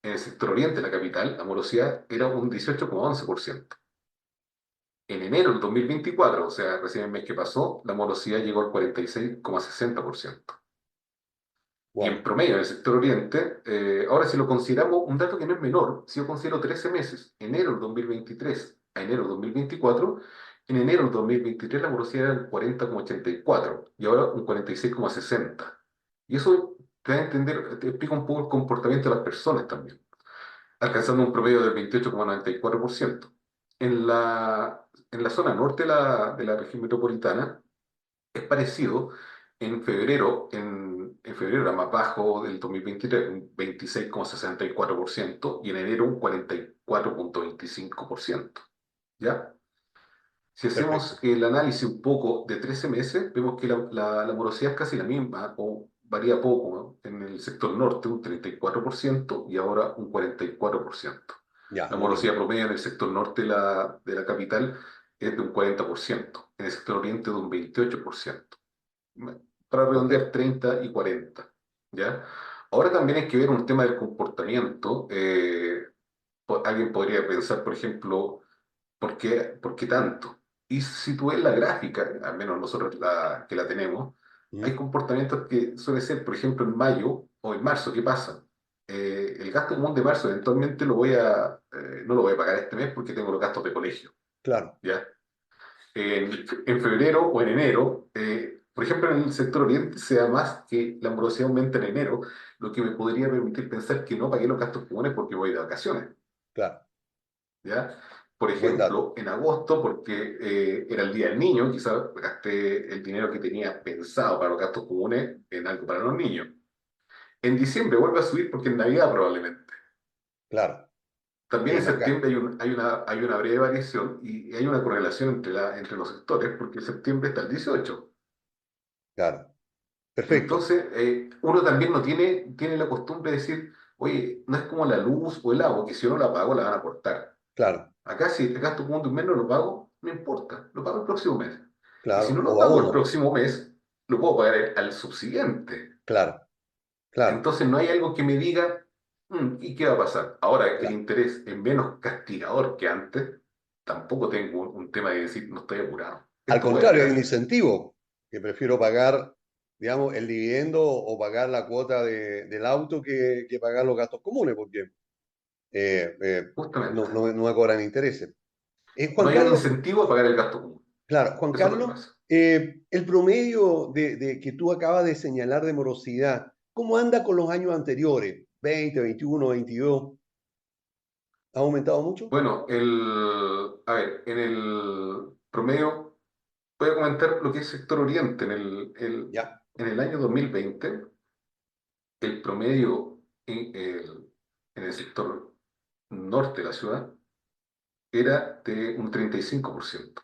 en el sector oriente de la capital, la morosidad era un 18,11%. En enero del 2024, o sea, recién el mes que pasó, la morosidad llegó al 46,60%. Y en Wow, promedio, en el sector oriente, ahora si lo consideramos, un dato que no es menor, si yo considero 13 meses, enero del 2023 a enero del 2024, en enero del 2023 la morosidad era el 40,84 y ahora un 46,60. Y eso te da a entender, te explica un poco el comportamiento de las personas también, alcanzando un promedio del 28,94%. En la zona norte de la región metropolitana, es parecido. En febrero era más bajo del 2023, un 26,64%, y en enero un 44,25%. ¿Ya? Si hacemos perfecto. el análisis un poco de 13 meses, vemos que la morosidad es casi la misma, o varía poco, ¿no? En el sector norte un 34% y ahora un 44%. Ya, La lo morosidad mismo. promedio en el sector norte de la capital es de un 40%, en el sector oriente de un 28%, para Ok, redondear 30 y 40. ¿Ya? Ahora también hay que ver un tema del comportamiento. Alguien podría pensar, por ejemplo, ¿por qué tanto? Y si tú ves la gráfica, al menos nosotros que la tenemos, hay mm, comportamientos que suele ser, por ejemplo, en mayo o en marzo. ¿Qué pasa? El gasto común de marzo eventualmente no lo voy a pagar este mes porque tengo los gastos de colegio. claro, ¿Ya? En febrero o en enero, por ejemplo, en el sector oriente se da más que la morosidad aumenta en enero, lo que me podría permitir pensar que no pagué los gastos comunes porque voy de vacaciones. claro. ¿Ya? Por Buen dato. ejemplo, en agosto, porque era el Día del Niño, quizás gasté el dinero que tenía pensado para los gastos comunes en algo para los niños. En diciembre vuelve a subir porque en Navidad probablemente. Claro. También en Bien, acá. septiembre hay una breve variación y hay una correlación entre los sectores porque en septiembre está el 18. Claro. Perfecto. Entonces, uno también no tiene la costumbre de decir, oye, no es como la luz o el agua, que si yo no la pago la van a cortar. Claro, Acá si el gasto común de un mes no lo pago, no importa, lo pago el próximo mes. Y si claro. no lo O pago el abono. próximo mes, lo puedo pagar al subsiguiente. Claro, claro, Entonces no hay algo que me diga, ¿y qué va a pasar? Ahora, el claro. interés es menos castigador que antes. Tampoco tengo un tema de decir, no estoy apurado. Al Esto puede contrario, hay un esperar. incentivo que prefiero pagar, digamos, el dividendo o pagar la cuota del auto que pagar los gastos comunes, porque Justamente. no me cobran intereses. No Juan hay un Carlos, incentivo a pagar el gasto común. claro, Juan Eso es lo que Carlos, pasa. el promedio que tú acabas de señalar de morosidad, ¿cómo anda con los años anteriores? 20, 21, 22. ¿Ha aumentado mucho? Bueno, a ver, en el promedio, voy a comentar lo que es sector oriente. Ya, En el año 2020, el promedio en el sector norte de la ciudad era de un 35%.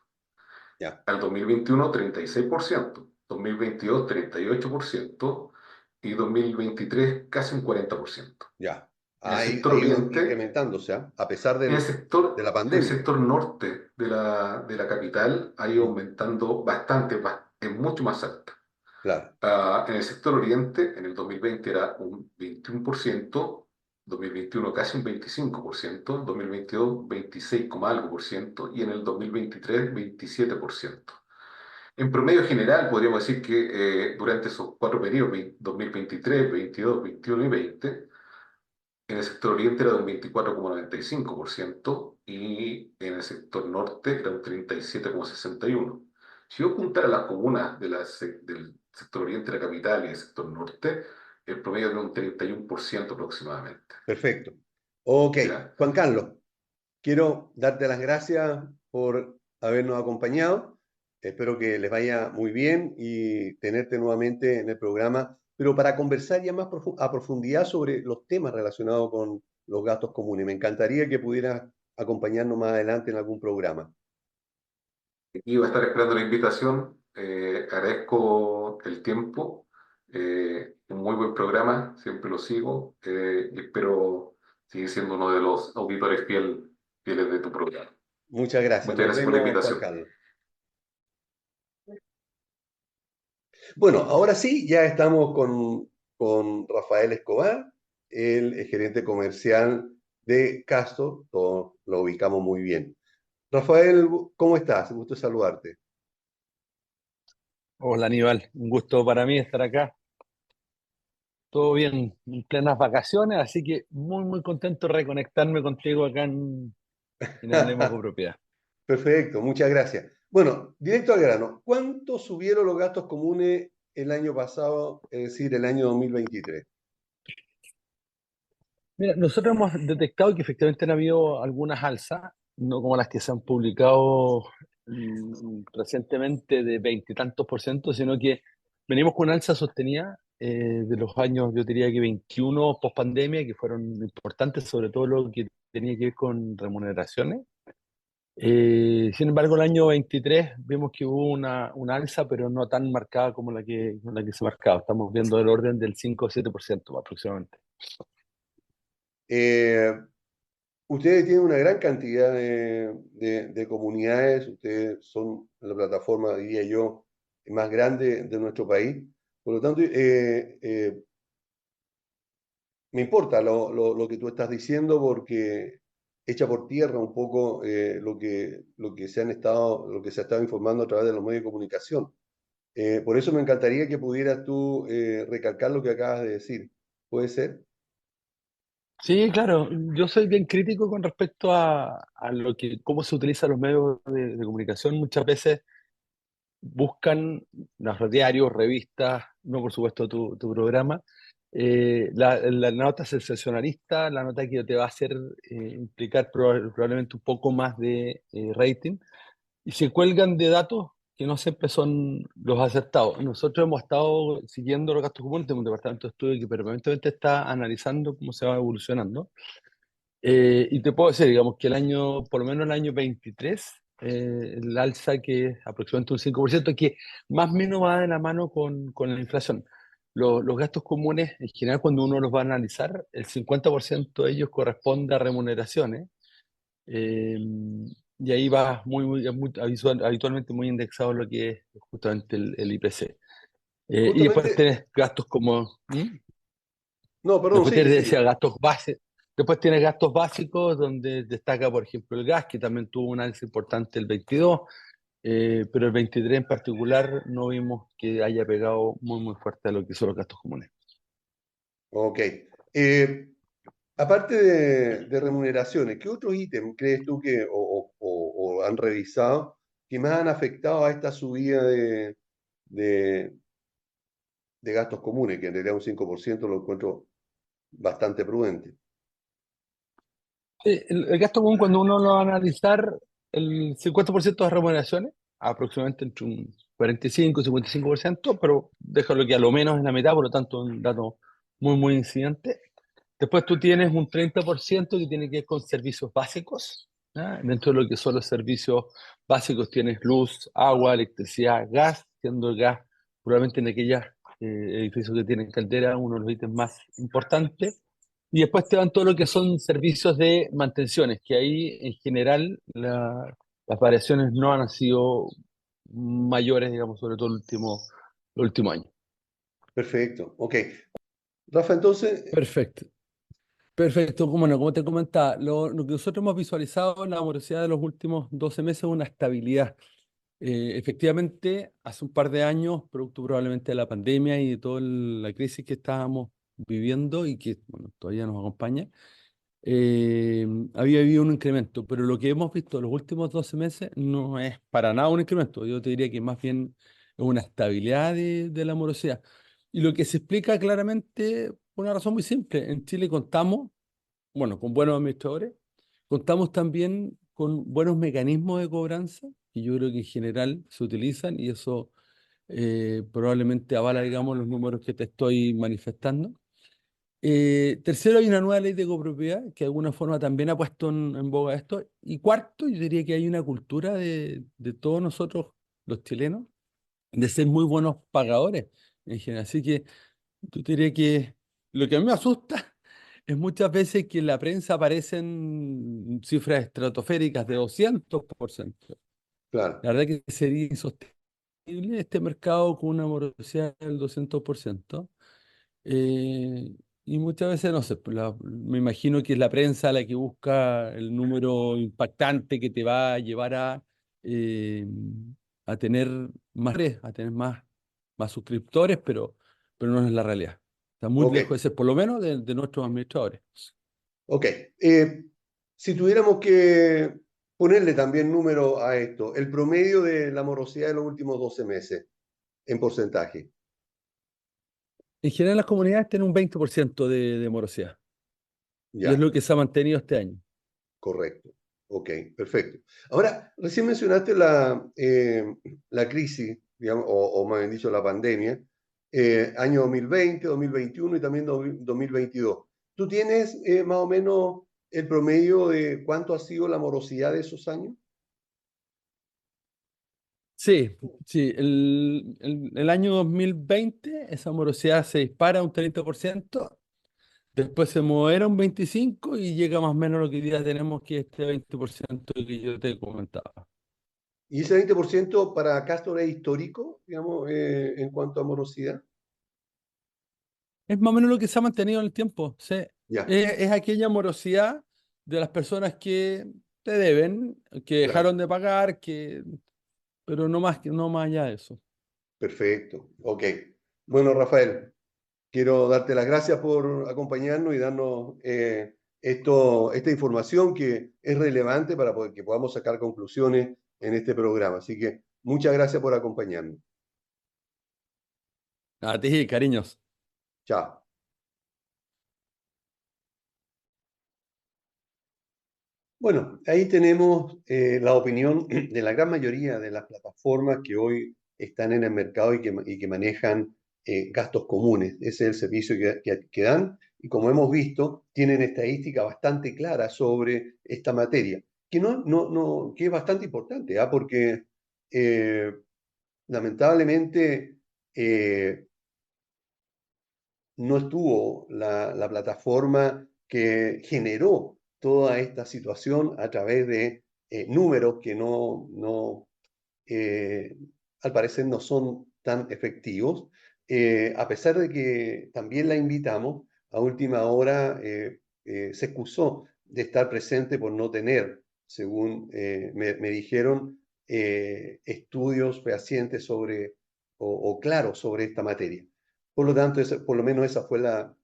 Ya, Al 2021, 36%. 2022, 38%. Y 2023, casi un 40%. ya. En el Ahí sector ha ido oriente, incrementándose, ¿ah? A pesar en el de la en el pandemia. sector norte de la capital ha ido Mm, aumentando bastante, es mucho más alta. claro, En el sector oriente, en el 2020 era un 21%, 2021 casi un 25%, 2022 26, algo por ciento y en el 2023 27%. En promedio general, podríamos decir que durante esos cuatro periodos, 2023, 22, 21 y 20, en el sector oriente era de un 24,95% y en el sector norte era un 37,61%. Si yo juntara las comunas del sector oriente de la capital y el sector norte, el promedio era un 31% aproximadamente. perfecto. Ok, ¿Ya? Juan Carlos, quiero darte las gracias por habernos acompañado. Espero que les vaya muy bien y tenerte nuevamente en el programa, pero para conversar ya más a profundidad sobre los temas relacionados con los gastos comunes. Me encantaría que pudieras acompañarnos más adelante en algún programa. Aquí va a estar esperando la invitación. Agradezco el tiempo. Un muy buen programa, siempre lo sigo y espero seguir siendo uno de los auditores fieles de tu programa. Muchas gracias. Muchas Nos gracias por la vemos, Juan invitación. Carlos. Bueno, ahora sí, ya estamos con Rafael Escobar, el gerente comercial de Castor. Todos lo ubicamos muy bien. Rafael, ¿cómo estás? Un gusto saludarte. Hola Aníbal, un gusto para mí estar acá. Todo bien, en plenas vacaciones, así que muy contento de reconectarme contigo acá en Hablemos con Propiedad. Perfecto, muchas gracias. Bueno, directo al grano. ¿Cuánto subieron los gastos comunes el año pasado, es decir, el año 2023? Mira, nosotros hemos detectado que efectivamente han habido algunas alzas, no como las que se han publicado recientemente de veintitantos por ciento, sino que venimos con una alza sostenida de los años, yo diría que 21 post pandemia, que fueron importantes, sobre todo lo que tenía que ver con remuneraciones. Sin embargo, el año 23 vimos que hubo una alza, pero no tan marcada como la que se marcaba. Estamos viendo el orden del 5 o 7% aproximadamente. Eh, Ustedes tienen una gran cantidad de comunidades, ustedes son la plataforma, diría yo, más grande de nuestro país. Por lo tanto, me importa lo que tú estás diciendo porque echa por tierra un poco lo que lo que se ha estado informando a través de los medios de comunicación. Por eso me encantaría que pudieras tú recalcar lo que acabas de decir. ¿Puede ser? Sí, claro, yo soy bien crítico con respecto a lo que, cómo se utilizan los medios de comunicación. Muchas veces buscan los diarios, revistas, no por supuesto tu programa, la nota sensacionalista, la nota que te va a hacer implicar probablemente un poco más de rating, y se cuelgan de datos que no siempre son los acertados. Nosotros hemos estado siguiendo los gastos comunes, tenemos un departamento de estudio que permanentemente está analizando cómo se va evolucionando. Y te puedo decir, digamos, que el año, por lo menos el año 23, el alza que es aproximadamente un 5%, que más o menos va de la mano con la inflación. Los gastos comunes, en general, cuando uno los va a analizar, el 50% de ellos corresponde a remuneraciones, eh, y ahí va habitualmente muy indexado lo que es justamente el IPC. Y después Justamente, tienes gastos como... ¿Mm? no, perdón, Después sigue, tienes, sigue. decía, gastos base, después tienes gastos básicos donde destaca, por ejemplo, el gas, que también tuvo un alza importante el 22, pero el 23 en particular no vimos que haya pegado muy fuerte a lo que son los gastos comunes. Ok. Aparte de remuneraciones, ¿qué otros ítems crees tú que o han revisado que más han afectado a esta subida de, de gastos comunes, que en realidad un 5% lo encuentro bastante prudente? El gasto común, cuando uno lo va a analizar, el 50% de remuneraciones, aproximadamente entre un 45 y 55%, pero déjalo que a lo menos en la mitad, por lo tanto, un dato muy incidente. Después tú tienes un 30% que tiene que ver con servicios básicos, Dentro de lo que son los servicios básicos tienes luz, agua, electricidad, gas, siendo el gas probablemente en aquellos edificios que tienen caldera uno de los ítems más importantes. Y después te dan todo lo que son servicios de mantenciones, que ahí en general las variaciones no han sido mayores, digamos, sobre todo el último año. Perfecto, ok. Rafa, entonces, Perfecto. Perfecto, como te comentaba, lo que nosotros hemos visualizado en la morosidad de los últimos 12 meses es una estabilidad. Efectivamente, hace un par de años, producto probablemente de la pandemia y de toda la crisis que estábamos viviendo y que bueno, todavía nos acompaña, había habido un incremento, pero lo que hemos visto en los últimos 12 meses no es para nada un incremento. Yo te diría que más bien es una estabilidad de la morosidad. Y lo que se explica claramente por una razón muy simple. En Chile contamos, bueno, con buenos administradores, contamos también con buenos mecanismos de cobranza, que yo creo que en general se utilizan y eso probablemente avala, digamos, los números que te estoy manifestando. Tercero, hay una nueva ley de copropiedad que de alguna forma también ha puesto en boga esto. Y cuarto, yo diría que hay una cultura de todos nosotros, los chilenos, de ser muy buenos pagadores en general. Así que yo diría que lo que a mí me asusta es muchas veces que en la prensa aparecen cifras estratosféricas de 200%. claro, La verdad que sería insostenible este mercado con una morosidad del 200%. Eh, y muchas veces, no sé, pues me imagino que es la prensa la que busca el número impactante que te va a llevar eh, a tener más redes, a tener más suscriptores, pero no es la realidad. Está muy ok, lejos de ser, por lo menos, de nuestros administradores. ok. Si tuviéramos que ponerle también número a esto, el promedio de la morosidad de los últimos 12 meses en porcentaje. En general, las comunidades tienen un 20% de morosidad, y es Ya, lo que se ha mantenido este año. correcto. Ok, perfecto. Ahora, recién mencionaste la crisis, digamos, o más bien dicho, la pandemia, año 2020, 2021 y también 2022. ¿Tú tienes más o menos el promedio de cuánto ha sido la morosidad de esos años? Sí, sí, el año 2020 esa morosidad se dispara un 30%, después se modera un 25% y llega más o menos a lo que hoy día tenemos, que este 20% que yo te comentaba. Y ese 20% para Castor es histórico, digamos, en cuanto a morosidad. Es más o menos lo que se ha mantenido en el tiempo. Sí. Ya, Es aquella morosidad de las personas que te deben, que claro, dejaron de pagar, pero no más, no más allá de eso. perfecto. Ok. Bueno, Rafael, quiero darte las gracias por acompañarnos y darnos esta información que es relevante para que podamos sacar conclusiones en este programa. Así que muchas gracias por acompañarnos. A ti, cariños. Chao. Bueno, ahí tenemos la opinión de la gran mayoría de las plataformas que hoy están en el mercado y que manejan gastos comunes. Ese es el servicio que dan y como hemos visto, tienen estadísticas bastante claras sobre esta materia, que es bastante importante, ¿ah? Porque eh, lamentablemente no estuvo la plataforma que generó toda esta situación a través de números que eh, al parecer no son tan efectivos, a pesar de que también la invitamos, a última hora se excusó de estar presente por no tener, según me dijeron, estudios fehacientes o claros sobre esta materia. Por lo tanto, por lo menos esa fue la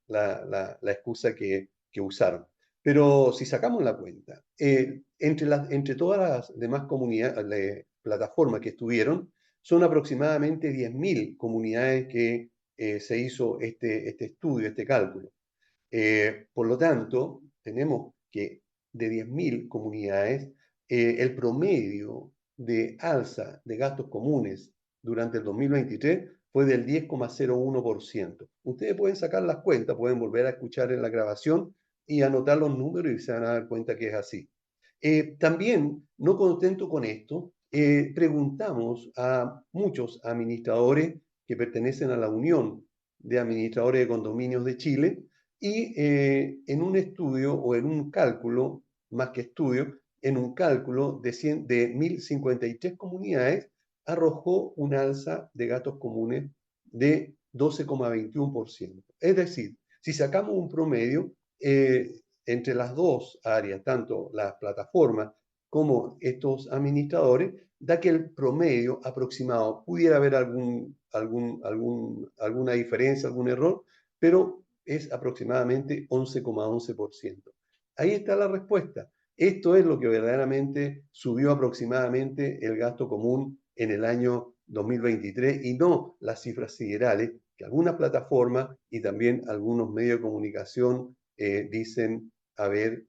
excusa que usaron. Pero si sacamos la cuenta, entre todas las demás comunidades, plataformas que estuvieron, son aproximadamente 10.000 comunidades que se hizo este estudio, este cálculo. Por lo tanto, tenemos que de 10.000 comunidades, el promedio de alza de gastos comunes durante el 2023 fue del 10,01%. Ustedes pueden sacar las cuentas, pueden volver a escuchar en la grabación y anotar los números y se van a dar cuenta que es así. También, no contento con esto, preguntamos a muchos administradores que pertenecen a la Unión de Administradores de Condominios de Chile y en un estudio o en un cálculo, más que estudio, en un cálculo de 1.053 comunidades, arrojó un alza de gastos comunes de 12,21%. Es decir, si sacamos un promedio, entre las dos áreas, tanto las plataformas como estos administradores, da que el promedio aproximado pudiera haber alguna diferencia, algún error, pero es aproximadamente 11,11%. Ahí está la respuesta. Esto es lo que verdaderamente subió aproximadamente el gasto común en el año 2023 y no las cifras siderales que algunas plataformas y también algunos medios de comunicación dicen haber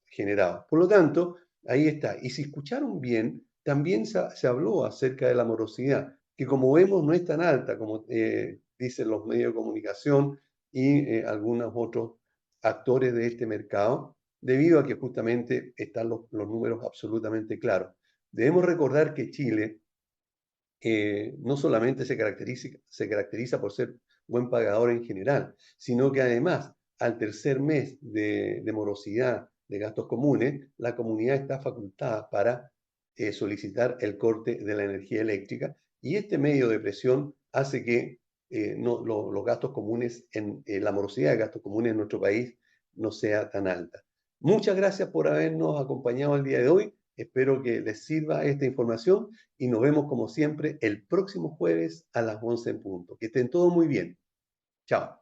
generado. Por lo tanto, ahí está. Y si escucharon bien, también se habló acerca de la morosidad, que como vemos no es tan alta como dicen los medios de comunicación y algunos otros actores de este mercado, debido a que justamente están los números absolutamente claros. Debemos recordar que Chile no solamente se caracteriza por ser buen pagador en general, sino que además al tercer mes de morosidad de gastos comunes, la comunidad está facultada para solicitar el corte de la energía eléctrica y este medio de presión hace que los gastos comunes, la morosidad de gastos comunes en nuestro país no sea tan alta. Muchas gracias por habernos acompañado el día de hoy. Espero que les sirva esta información y nos vemos como siempre el próximo jueves a las 11 en punto. Que estén todos muy bien. Chao.